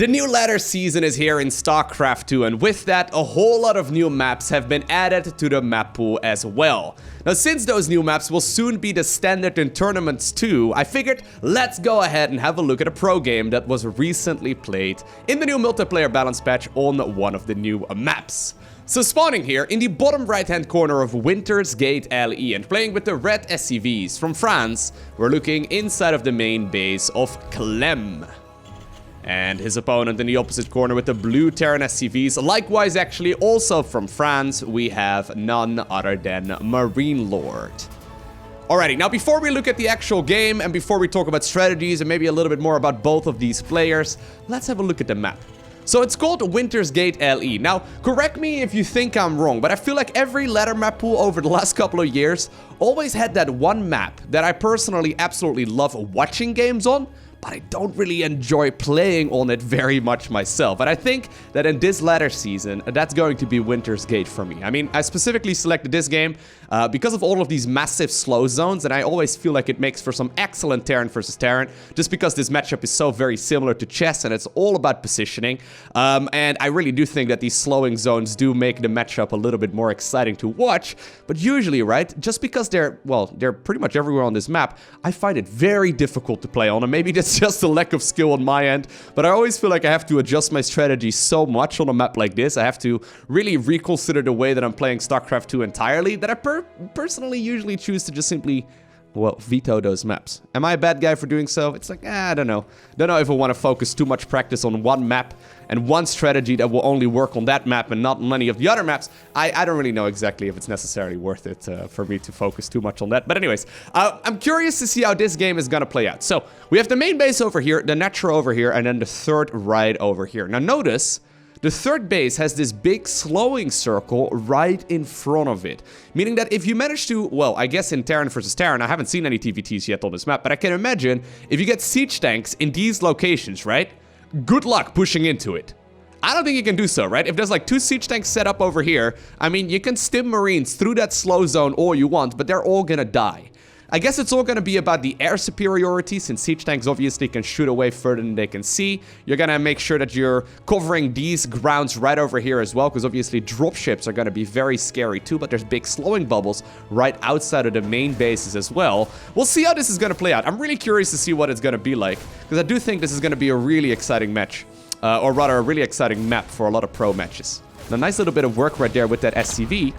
The new ladder season is here in StarCraft 2, and with that, a whole lot of new maps have been added to the map pool as well. Now, since those new maps will soon be the standard in tournaments too, I figured let's go ahead and have a look at a pro game that was recently played in the new multiplayer balance patch on one of the new maps. So spawning here in the bottom right hand corner of Winter's Gate LE and playing with the red SCVs from France, we're looking inside of the main base of Clem. And his opponent in the opposite corner with the blue Terran SCVs, likewise actually also from France, we have none other than MarineLord. Alrighty, now before we look at the actual game and before we talk about strategies and maybe a little bit more about both of these players, let's have a look at the map. So it's called Winter's Gate LE. Now, correct me if you think I'm wrong, but I feel like every ladder map pool over the last couple of years always had that one map that I personally absolutely love watching games on, but I don't really enjoy playing on it very much myself. And I think that in this ladder season, that's going to be Winter's Gate for me. I mean, I specifically selected this game because of all of these massive slow zones, and I always feel like it makes for some excellent Terran versus Terran, just because this matchup is so very similar to chess, and it's all about positioning. And I really do think that these slowing zones do make the matchup a little bit more exciting to watch, but usually, right, just because they're pretty much everywhere on this map, I find it very difficult to play on, and maybe that's just a lack of skill on my end, but I always feel like I have to adjust my strategy so much on a map like this. I have to really reconsider the way that I'm playing StarCraft 2 entirely, that I personally usually choose to just simply, well, veto those maps. Am I a bad guy for doing so? It's like, I don't know. Don't know if I want to focus too much practice on one map and one strategy that will only work on that map and not on any of the other maps. I don't really know exactly if it's necessarily worth it for me to focus too much on that. But anyways, I'm curious to see how this game is going to play out. So we have the main base over here, the Natural over here, and then the third right over here. Now notice, the third base has this big slowing circle right in front of it. Meaning that if you manage to, well, I guess in Terran versus Terran, I haven't seen any TVTs yet on this map, but I can imagine if you get siege tanks in these locations, right? Good luck pushing into it. I don't think you can do so, right? If there's like 2 siege tanks set up over here, I mean, you can stim Marines through that slow zone all you want, but they're all gonna die. I guess it's all going to be about the air superiority, since siege tanks obviously can shoot away further than they can see. You're going to make sure that you're covering these grounds right over here as well, because obviously dropships are going to be very scary too, but there's big slowing bubbles right outside of the main bases as well. We'll see how this is going to play out. I'm really curious to see what it's going to be like, because I do think this is going to be a really exciting match, or rather a really exciting map for a lot of pro matches. Now, nice little bit of work right there with that SCV.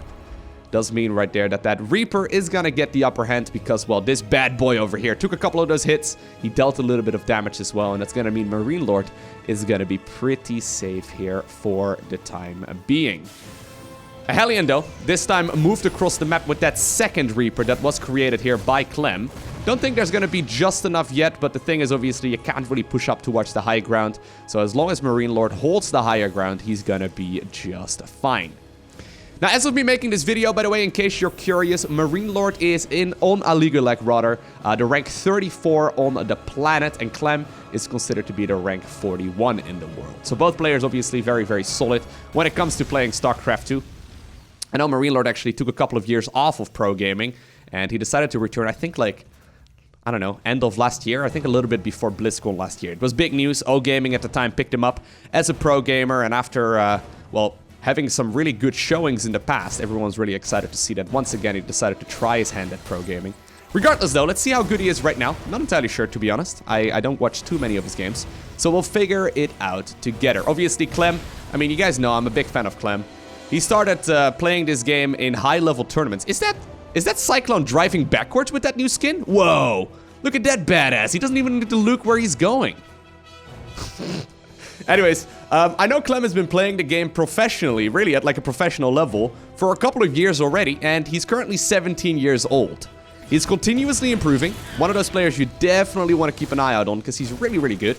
Does mean right there that Reaper is gonna get the upper hand because, well, this bad boy over here took a couple of those hits. He dealt a little bit of damage as well, and that's gonna mean MarineLord is gonna be pretty safe here for the time being. A Hellion, though, this time moved across the map with that second Reaper that was created here by Clem. Don't think there's gonna be just enough yet, but the thing is, obviously, you can't really push up towards the high ground. So as long as MarineLord holds the higher ground, he's gonna be just fine. Now, as of me making this video, by the way, in case you're curious, MarineLord is on a league like rather, the rank 34 on the planet, and Clem is considered to be the rank 41 in the world. So both players obviously very, very solid when it comes to playing StarCraft 2. I know MarineLord actually took a couple of years off of pro gaming, and he decided to return, I think, like, I don't know, end of last year. I think a little bit before BlizzCon last year. It was big news. O-Gaming at the time picked him up as a pro gamer, and after, well, having some really good showings in the past, everyone's really excited to see that once again he decided to try his hand at pro gaming. Regardless though, let's see how good he is right now. I'm not entirely sure, to be honest. I don't watch too many of his games, so we'll figure it out together. Obviously Clem, I mean, you guys know I'm a big fan of Clem. He started playing this game in high-level tournaments. Is that Cyclone driving backwards with that new skin? Whoa! Look at that badass. He doesn't even need to look where he's going. Anyways, I know Clem has been playing the game professionally, really at like a professional level, for a couple of years already, and he's currently 17 years old. He's continuously improving, one of those players you definitely want to keep an eye out on, because he's really, really good.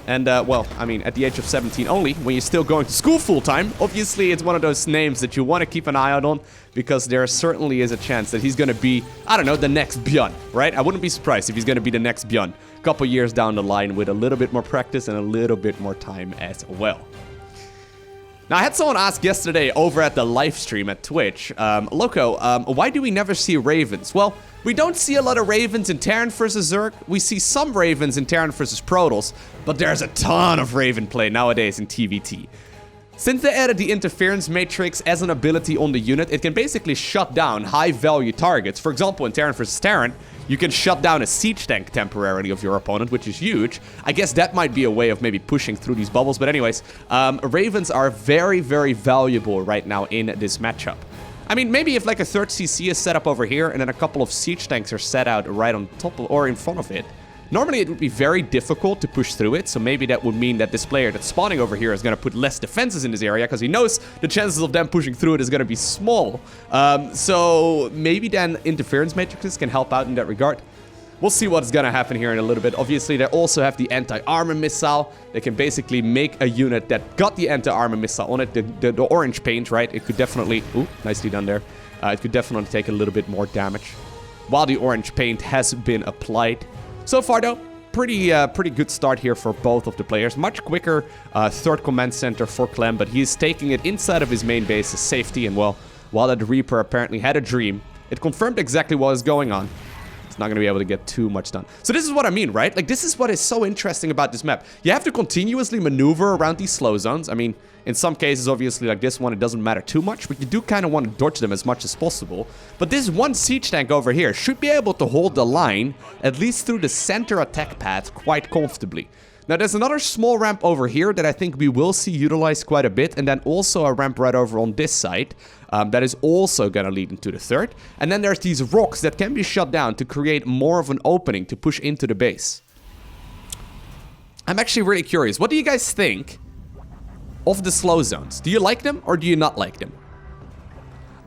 And, well, I mean, at the age of 17 only, when you're still going to school full-time, obviously it's one of those names that you want to keep an eye out on, because there certainly is a chance that he's going to be, I don't know, the next Björn, right? I wouldn't be surprised if he's going to be the next Björn a couple years down the line with a little bit more practice and a little bit more time as well. Now, I had someone ask yesterday over at the live stream at Twitch, Loco, why do we never see Ravens? Well, we don't see a lot of Ravens in Terran versus Zerg. We see some Ravens in Terran versus Protoss, but there's a ton of Raven play nowadays in TVT. Since they added the interference matrix as an ability on the unit, it can basically shut down high-value targets. For example, in Terran vs. Terran, you can shut down a siege tank temporarily of your opponent, which is huge. I guess that might be a way of maybe pushing through these bubbles. But anyways, Ravens are very, very valuable right now in this matchup. I mean, maybe if like a third CC is set up over here and then a couple of siege tanks are set out right on top of, or in front of it, normally it would be very difficult to push through it, so maybe that would mean that this player that's spawning over here is going to put less defenses in this area because he knows the chances of them pushing through it is going to be small. So maybe then interference matrices can help out in that regard. We'll see what's going to happen here in a little bit. Obviously, they also have the anti-armor missile. They can basically make a unit that got the anti-armor missile on it, the orange paint, right? It could definitely... Ooh, nicely done there. It could definitely take a little bit more damage while the orange paint has been applied. So far, though, pretty good start here for both of the players. Much quicker third command center for Clem, but he's taking it inside of his main base as safety. And, well, while that Reaper apparently had a dream, it confirmed exactly what was going on. It's not going to be able to get too much done. So this is what I mean, right? Like, this is what is so interesting about this map. You have to continuously maneuver around these slow zones. I mean, in some cases, obviously, like this one, it doesn't matter too much, but you do kind of want to dodge them as much as possible. But this one siege tank over here should be able to hold the line, at least through the center attack path, quite comfortably. Now, there's another small ramp over here that I think we will see utilized quite a bit, and then also a ramp right over on this side that is also going to lead into the third. And then there's these rocks that can be shut down to create more of an opening to push into the base. I'm actually really curious. What do you guys think of the slow zones? Do you like them or do you not like them?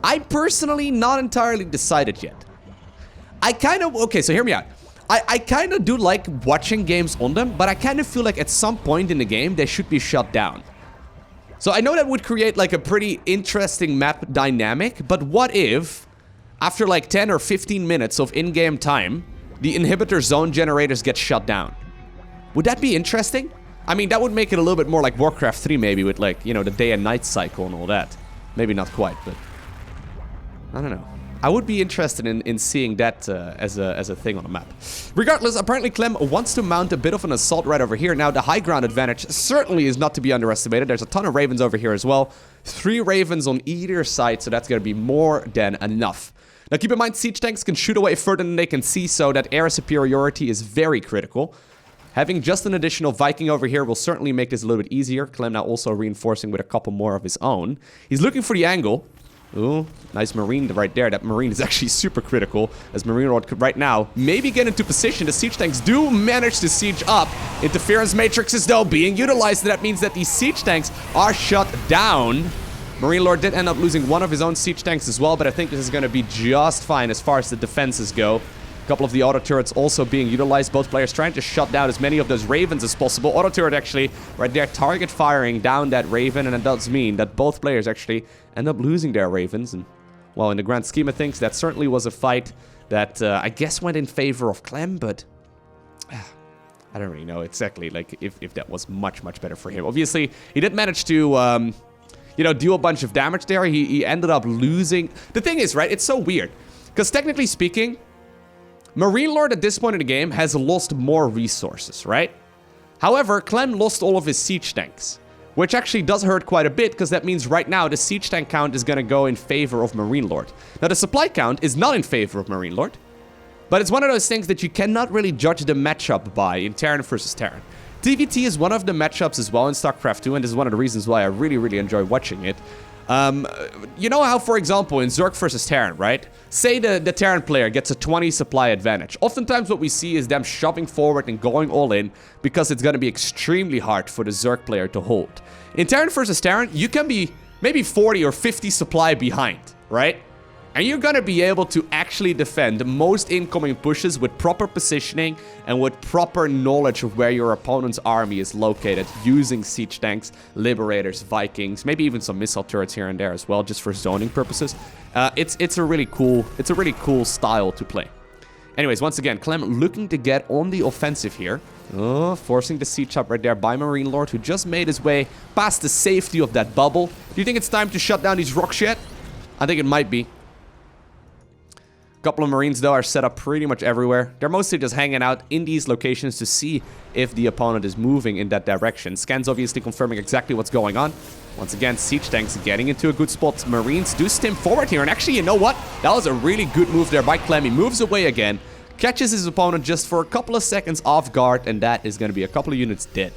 I'm personally not entirely decided yet. I kind of... Okay, so hear me out. I kind of do like watching games on them, but I kind of feel like at some point in the game, they should be shut down. So I know that would create like a pretty interesting map dynamic, but what if, after like 10 or 15 minutes of in-game time, the inhibitor zone generators get shut down? Would that be interesting? I mean, that would make it a little bit more like Warcraft 3 maybe, with like, you know, the day and night cycle and all that. Maybe not quite, but I don't know. I would be interested in seeing that as a thing on the map. Regardless, apparently Clem wants to mount a bit of an assault right over here. Now, the high ground advantage certainly is not to be underestimated. There's a ton of Ravens over here as well. 3 Ravens on either side, so that's going to be more than enough. Now, keep in mind, siege tanks can shoot away further than they can see, so that air superiority is very critical. Having just an additional Viking over here will certainly make this a little bit easier. Clem now also reinforcing with a couple more of his own. He's looking for the angle. Ooh, nice Marine right there. That Marine is actually super critical, as MarineLord could right now maybe get into position. The siege tanks do manage to siege up. Interference matrices, though, being utilized. That means that these siege tanks are shut down. MarineLord did end up losing one of his own siege tanks as well, but I think this is going to be just fine as far as the defenses go. A couple of the auto turrets also being utilized. Both players trying to shut down as many of those Ravens as possible. Auto turret actually right there target firing down that Raven, and it does mean that both players actually end up losing their Ravens. And well, in the grand scheme of things, that certainly was a fight that I guess went in favor of Clem, but I don't really know exactly like if that was much better for him. Obviously, he did manage to you know, do a bunch of damage there. He ended up losing. The thing is, right, it's so weird because technically speaking, MarineLord at this point in the game has lost more resources, right? However, Clem lost all of his siege tanks, which actually does hurt quite a bit because that means right now the siege tank count is going to go in favor of MarineLord. Now, the supply count is not in favor of MarineLord, but it's one of those things that you cannot really judge the matchup by in Terran versus Terran. TVT is one of the matchups as well in StarCraft 2, and this is one of the reasons why I really enjoy watching it. You know how, for example, in Zerg versus Terran, right? Say the Terran player gets a 20 supply advantage. Oftentimes what we see is them shoving forward and going all in because it's going to be extremely hard for the Zerg player to hold. In Terran versus Terran, you can be maybe 40 or 50 supply behind, right? And you're going to be able to actually defend most incoming pushes with proper positioning and with proper knowledge of where your opponent's army is located, using siege tanks, liberators, Vikings, maybe even some missile turrets here and there as well, just for zoning purposes. It's a really cool style to play. Anyways, once again, Clem looking to get on the offensive here. Forcing the siege up right there by MarineLord, who just made his way past the safety of that bubble. Do you think it's time to shut down these rocks yet? I think it might be. A couple of Marines, though, are set up pretty much everywhere. They're mostly just hanging out in these locations to see if the opponent is moving in that direction. Scans obviously confirming exactly what's going on. Once again, siege tanks getting into a good spot. Marines do stim forward here. And actually, you know what? That was a really good move there by Clem. He moves away again. Catches his opponent just for a couple of seconds off guard. And that is going to be a couple of units dead.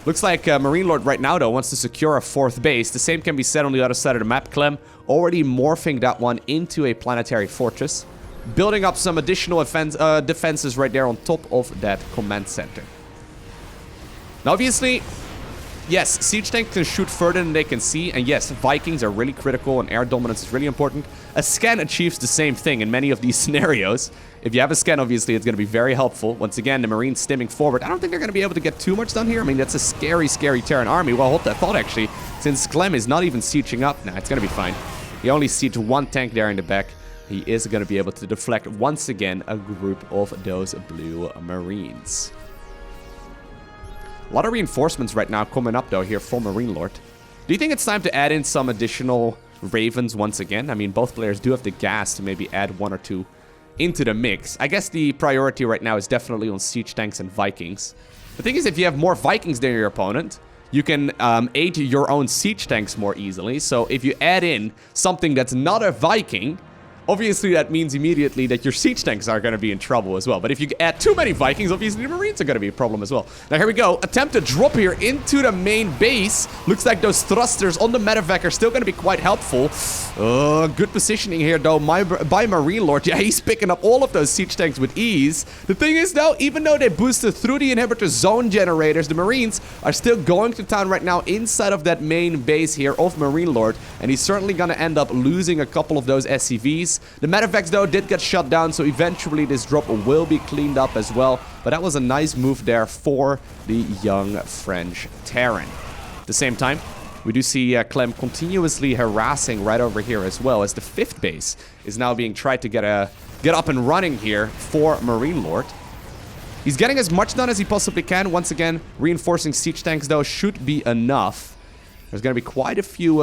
Looks like MarineLord right now, though, wants to secure a 4th base. The same can be said on the other side of the map. Clem already morphing that one into a planetary fortress. Building up some additional defenses right there on top of that command center. Now, obviously, yes, siege tanks can shoot further than they can see. And yes, Vikings are really critical and air dominance is really important. A scan achieves the same thing in many of these scenarios. If you have a scan, obviously, it's going to be very helpful. Once again, the Marines stimming forward. I don't think they're going to be able to get too much done here. I mean, that's a scary, scary Terran army. Well, hold that thought, actually. Since Clem is not even sieging up. Nah, it's going to be fine. He only sieged 1 tank there in the back. He is going to be able to deflect, once again, a group of those blue Marines. A lot of reinforcements right now coming up, though, here for MarineLord. Do you think it's time to add in some additional Ravens once again? I mean, both players do have the gas to maybe add 1 or 2 into the mix. I guess the priority right now is definitely on siege tanks and Vikings. The thing is, if you have more Vikings than your opponent, you can aid your own siege tanks more easily. So if you add in something that's not a Viking, obviously that means immediately that your siege tanks are going to be in trouble as well. But if you add too many Vikings, obviously the Marines are going to be a problem as well. Now here we go. Attempt to drop here into the main base. Looks like those thrusters on the medevac are still going to be quite helpful. Good positioning here though by MarineLord. Yeah, he's picking up all of those siege tanks with ease. The thing is though, even though they boosted through the inhibitor zone generators, the Marines are still going to town right now inside of that main base here of MarineLord. And he's certainly going to end up losing a couple of those SCVs. The medevacs, though, did get shut down, so eventually this drop will be cleaned up as well. But that was a nice move there for the young French Terran. At the same time, we do see Clem continuously harassing right over here as well, as the 5th base is now being tried to get up and running here for MarineLord. He's getting as much done as he possibly can. Once again, reinforcing siege tanks, though, should be enough. There's going to be quite a few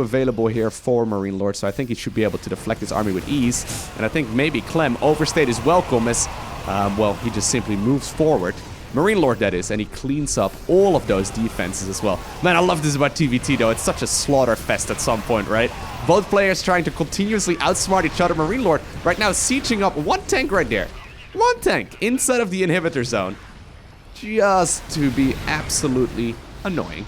available here for MarineLord, so I think he should be able to deflect his army with ease. And I think maybe Clem overstayed his welcome as, well, he just simply moves forward. MarineLord, that is, and he cleans up all of those defenses as well. Man, I love this about TVT, though. It's such a slaughter fest at some point, right? Both players trying to continuously outsmart each other. MarineLord right now sieging up 1 tank right there. 1 tank inside of the inhibitor zone. Just to be absolutely annoying.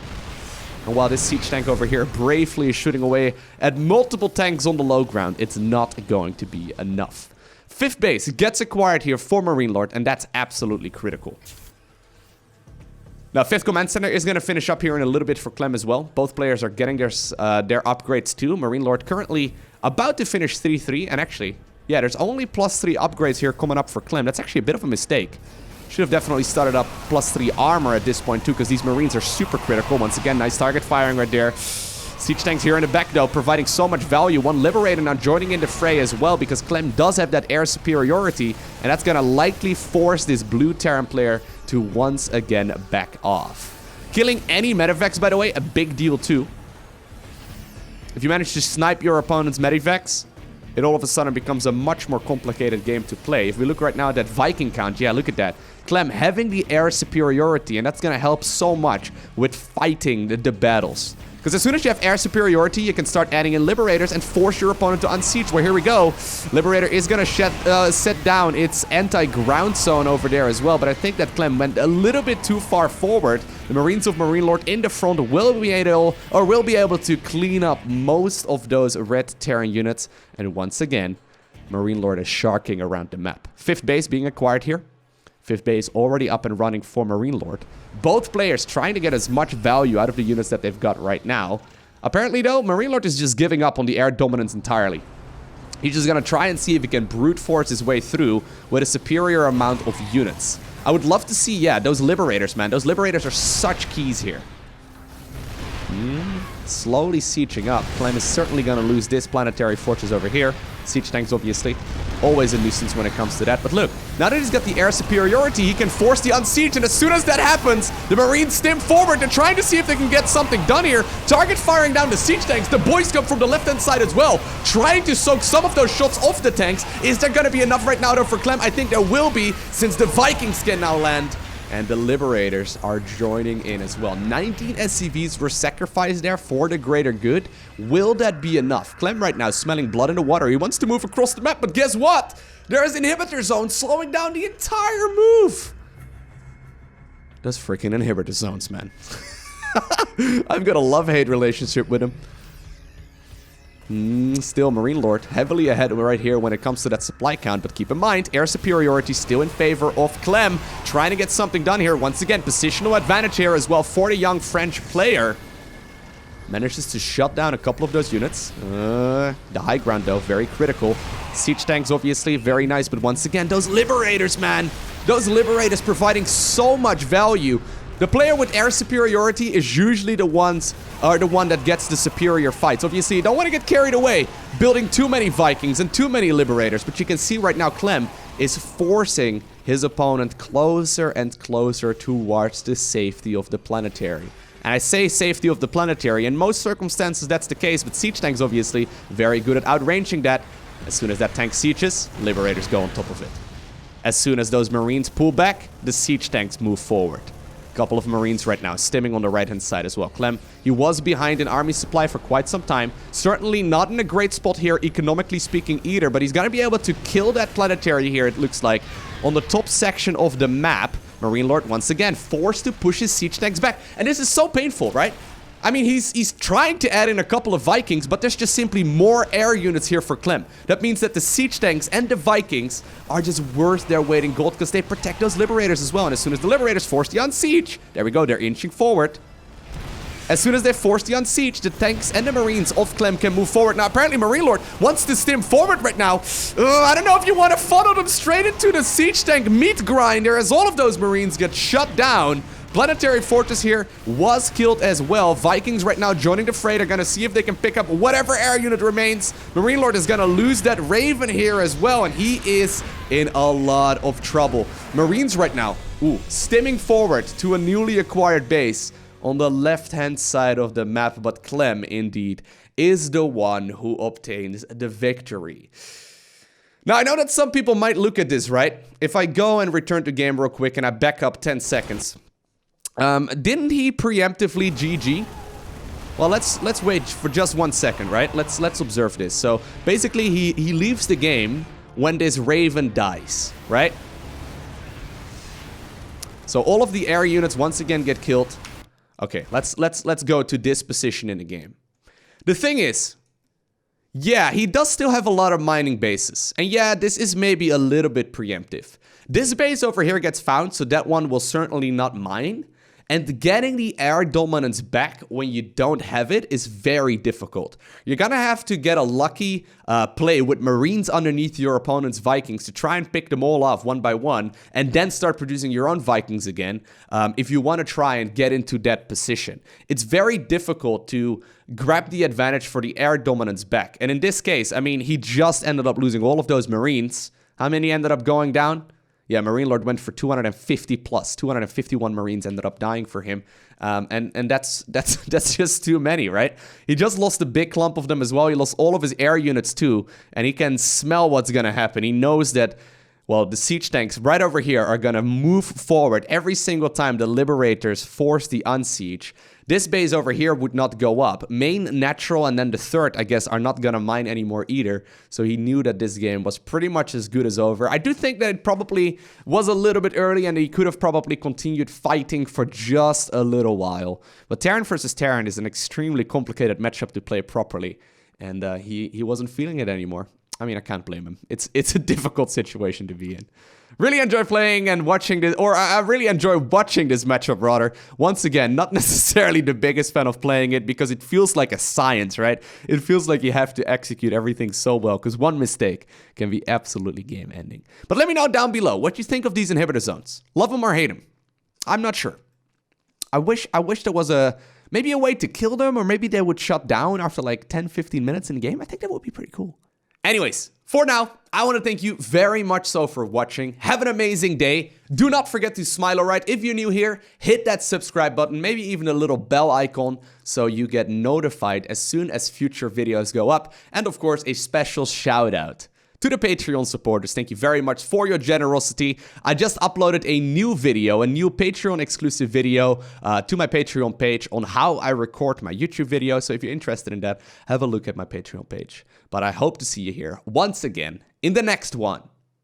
And while this siege tank over here bravely is shooting away at multiple tanks on the low ground, it's not going to be enough. 5th base gets acquired here for MarineLord, and that's absolutely critical. Now, 5th command center is going to finish up here in a little bit for Clem as well. Both players are getting their upgrades too. MarineLord currently about to finish 3-3, and actually, yeah, there's only +3 upgrades here coming up for Clem. That's actually a bit of a mistake. Should have definitely started up +3 armor at this point too, because these Marines are super critical. Once again, nice target firing right there. Siege tanks here in the back, though, providing so much value. 1 Liberator now joining in the fray as well, because Clem does have that air superiority, and that's going to likely force this blue Terran player to once again back off. Killing any medevacs, by the way, a big deal too. If you manage to snipe your opponent's medevacs, it all of a sudden becomes a much more complicated game to play. If we look right now at that Viking count, yeah, look at that. Clem having the air superiority, and that's going to help so much with fighting the battles. Because as soon as you have air superiority, you can start adding in Liberators and force your opponent to unsiege. Well, here we go. Liberator is going to set down its anti-ground zone over there as well. But I think that Clem went a little bit too far forward. The Marines of MarineLord in the front will be able to clean up most of those red Terran units. And once again, MarineLord is sharking around the map. 5th base being acquired here. 5th base already up and running for MarineLord. Both players trying to get as much value out of the units that they've got right now. Apparently, though, MarineLord is just giving up on the air dominance entirely. He's just going to try and see if he can brute force his way through with a superior amount of units. I would love to see, yeah, those Liberators, man. Those Liberators are such keys here. Slowly sieging up. Clem is certainly going to lose this planetary fortress over here. Siege tanks, obviously. always a nuisance when it comes to that. But look, now that he's got the air superiority, he can force the unsiege, and as soon as that happens, the Marines stim forward. They're trying to see if they can get something done here. Target firing down the siege tanks. The boys come from the left-hand side as well, trying to soak some of those shots off the tanks. Is there going to be enough right now, though, for Clem? I think there will be, since the Vikings can now land. And the Liberators are joining in as well. 19 SCVs were sacrificed there for the greater good. Will that be enough? Clem right now smelling blood in the water. He wants to move across the map, but guess what? There is inhibitor zone slowing down the entire move. Those freaking inhibitor zones, man. I've got a love-hate relationship with him. Still, MarineLord heavily ahead right here when it comes to that supply count. But keep in mind, air superiority still in favor of Clem. Trying to get something done here. Once again, positional advantage here as well for the young French player. Manages to shut down a couple of those units. The high ground, though, very critical. Siege tanks, obviously, very nice. But once again, those Liberators, man. Those Liberators providing so much value. The player with air superiority is usually the one that gets the superior fights. Obviously, you don't want to get carried away building too many Vikings and too many Liberators. But you can see right now Clem is forcing his opponent closer and closer towards the safety of the planetary. And I say safety of the planetary. In most circumstances, that's the case. But siege tanks, obviously, very good at outranging that. As soon as that tank sieges, Liberators go on top of it. As soon as those Marines pull back, the siege tanks move forward. Couple of Marines right now, stimming on the right-hand side as well. Clem, he was behind in army supply for quite some time. Certainly not in a great spot here, economically speaking, either. But he's going to be able to kill that planetary here, it looks like, on the top section of the map. MarineLord, once again, forced to push his siege tanks back. And this is so painful, right? I mean, he's trying to add in a couple of Vikings, but there's just simply more air units here for Clem. That means that the siege tanks and the Vikings are just worth their weight in gold because they protect those Liberators as well. And as soon as the Liberators force the unsiege, there we go, they're inching forward. As soon as they force the unsiege, the tanks and the Marines of Clem can move forward. Now, apparently, MarineLord wants to stim forward right now. I don't know if you want to funnel them straight into the siege tank meat grinder as all of those Marines get shut down. Planetary Fortress here was killed as well. Vikings right now joining the fray. They're going to see if they can pick up whatever air unit remains. MarineLord is going to lose that Raven here as well, and he is in a lot of trouble. Marines right now, stimming forward to a newly acquired base on the left-hand side of the map, but Clem, indeed, is the one who obtains the victory. Now, I know that some people might look at this, right? If I go and return to game real quick and I back up 10 seconds... didn't he preemptively GG? Well, let's wait for just 1 second, right? Let's observe this. So basically, he leaves the game when this Raven dies, right? So all of the air units once again get killed. Okay, let's go to this position in the game. The thing is, yeah, he does still have a lot of mining bases, and yeah, this is maybe a little bit preemptive. This base over here gets found, so that one will certainly not mine. And getting the air dominance back when you don't have it is very difficult. You're gonna have to get a lucky play with Marines underneath your opponent's Vikings to try and pick them all off one by one, and then start producing your own Vikings again if you want to try and get into that position. It's very difficult to grab the advantage for the air dominance back. And in this case, I mean, he just ended up losing all of those Marines. How many ended up going down? Yeah, MarineLord went for 250 plus. 251 Marines ended up dying for him. And that's just too many, right? He just lost a big clump of them as well. He lost all of his air units too. And he can smell what's going to happen. He knows that, well, the siege tanks right over here are going to move forward every single time the Liberators force the unsiege. This base over here would not go up. Main, natural, and then the third, I guess, are not going to mine anymore either. So he knew that this game was pretty much as good as over. I do think that it probably was a little bit early and he could have probably continued fighting for just a little while. But Terran versus Terran is an extremely complicated matchup to play properly. And he wasn't feeling it anymore. I mean, I can't blame him. It's a difficult situation to be in. Really enjoy playing and watching this, or I really enjoy watching this matchup, rather. Once again, not necessarily the biggest fan of playing it because it feels like a science, right? It feels like you have to execute everything so well because one mistake can be absolutely game-ending. But let me know down below what you think of these inhibitor zones. Love them or hate them? I'm not sure. I wish there was maybe a way to kill them, or maybe they would shut down after like 10-15 minutes in the game. I think that would be pretty cool. Anyways, for now, I want to thank you very much so for watching. Have an amazing day. Do not forget to smile, alright? If you're new here, hit that subscribe button, maybe even a little bell icon so you get notified as soon as future videos go up. And of course, a special shout out to the Patreon supporters. Thank you very much for your generosity. I just uploaded a new video, a new Patreon exclusive video to my Patreon page on how I record my YouTube video. So if you're interested in that, have a look at my Patreon page. But I hope to see you here once again in the next one.